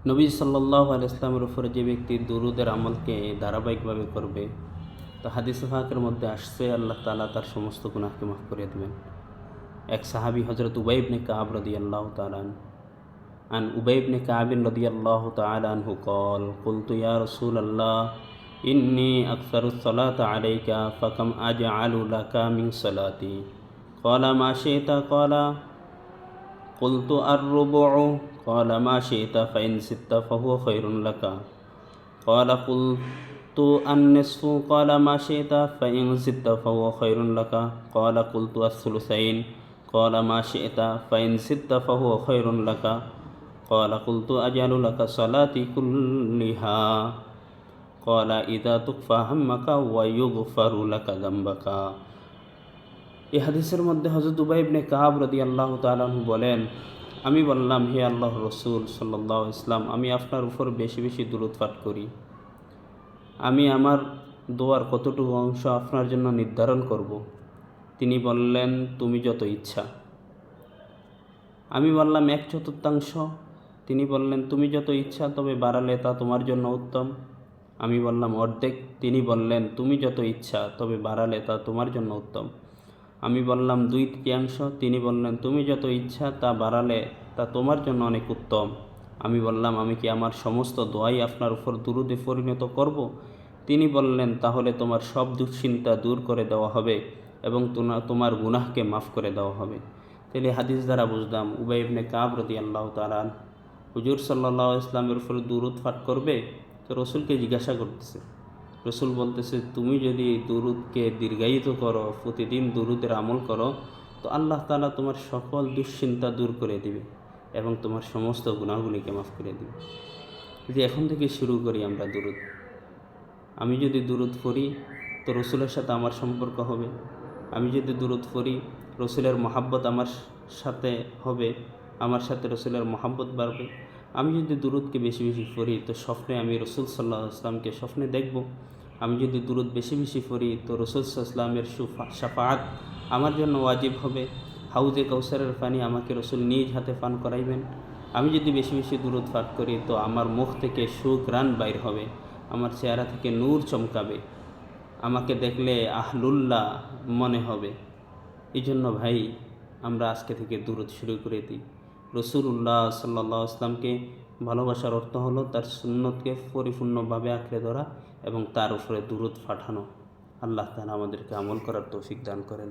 নবী সাল্লাল্লাহু আলাইহি ওয়াসাল্লামের উপরে যে ব্যক্তি দুরুদের আমলকে ধারাবাহিকভাবে করবে, তো হাদিস পাকের মধ্যে আসছে আল্লাহ তাআলা তার সমস্ত গুনাহকে মাফ করে দেবেন। এক সাহাবী হযরত উবাই ইবনে কাব রাদিয়াল্লাহু তাআলা আন উবাই ইবনে কাব রাদিয়াল্লাহু তাআলা আনহু قال قلت يا رسول الله إني أكثر الصلاة عليك فكم أجعل لك من صلاتي قال ما شئت قال قلت الربع قال ما شئت فإن زدت فهو خير لك قال قلت النصف قال ما شئت فإن زدت فهو خير لك قال قلت الثلثين قال ما شئت فإن زدت فهو خير لك قال قلت أجعل لك صلاتي كلها قال إذا تكفى همك ويغفر لك ذنبك। এই হাদিসের মধ্যে হযরত উবাই ইবনে কাব রাদিয়াল্লাহু তাআলা আনহু বলেন, আমি বললাম, হে আল্লাহর রাসূল সাল্লাল্লাহু আলাইহি ওয়াসাল্লাম, আমি আপনার উপর বেশি বেশি দুরূদ পাঠ করি। আমি আমার দোয়ার কতটুকু অংশ আপনার জন্য নির্ধারণ করব? তিনি বললেন, তুমি যত ইচ্ছা। আমি বললাম, 1/4। তিনি বললেন, তুমি যত ইচ্ছা, তবে বাড়ালে তা তোমার জন্য উত্তম। আমি বললাম, অর্ধেক। তিনি বললেন, তুমি যত ইচ্ছা, তবে বাড়ালে তা তোমার জন্য উত্তম। আমি বললাম, 2/3। তিনি বললেন, তুমি যত ইচ্ছা, তা বাড়ালে তা তোমার জন্য অনেক উত্তম। আমি বললাম, আমি কি আমার সমস্ত দোয়াই আপনার উপর দুরূদে পরিণত করব? তিনি বললেন, তাহলে তোমার সব দুশ্চিন্তা দূর করে দেওয়া হবে এবং তোমার গুনাহকে মাফ করে দেওয়া হবে। তাহলে হাদিস দ্বারা বুঝলাম উবাই ইবনে কাব রাদিয়াল্লাহু তাআলা হুজুর সাল্লাল্লাহু আলাইহি ওয়াসাল্লামের উপরে দুরূদ পাঠ করবে, তো রসুলকে জিজ্ঞাসা করতেছে। রসুল বলতেছে, তুমি যদি দুরূদকে দীর্ঘায়িত করো, প্রতিদিন দুরূদের আমল করো, তো আল্লাহ তাআলা তোমার সকল দুশ্চিন্তা দূর করে দিবে এবং তোমার সমস্ত গুনাহগুলিকে মাফ করে দিবে। যদি এখন থেকে শুরু করি আমরা দুরূদ, আমি যদি দুরূদ পড়ি তো রসুলের সাথে আমার সম্পর্ক হবে। আমি যদি দুরূদ পড়ি, রসুলের মহাব্বত আমার সাথে হবে, আমার সাথে রসুলের মহাব্বত বাড়বে। আমি যদি দুরূদকে বেশি বেশি পড়ি, তো স্বপ্নে আমি রসুল সাল্লাল্লাহু আলাইহি ওয়াসাল্লামকে স্বপ্নে দেখব। আমি যদি দুরূদ বেশি বেশি পড়ি, তো রসুল সাল্লাল্লাহু আলাইহি ওয়াসাল্লামের শাফাআত আমার জন্য ওয়াজিব হবে। হাউজে কাউসারের পানি আমাকে রসুল নিজ হাতে পান করাইবেন। আমি যদি বেশি বেশি দুরূদ পাঠ করি, তো আমার মুখ থেকে সুঘ্রাণ বাইর হবে, আমার চেহারা থেকে নূর চমকাবে, আমাকে দেখলে আহলুল্লাহ মনে হবে। এই জন্য ভাই, আমরা আজকে থেকে দুরূদ শুরু করে দিই। রাসূলুল্লাহ সাল্লাল্লাহু আলাইহি ওয়াসাল্লামকে ভালোবাসার অর্থ হলো তার সুন্নতকে পরিপূর্ণভাবে আঁকড়ে ধরা এবং তার উপরে দুরূদ পাঠানো। আল্লাহ তাআলা আমাদেরকে আমল করার তৌফিক দান করেন।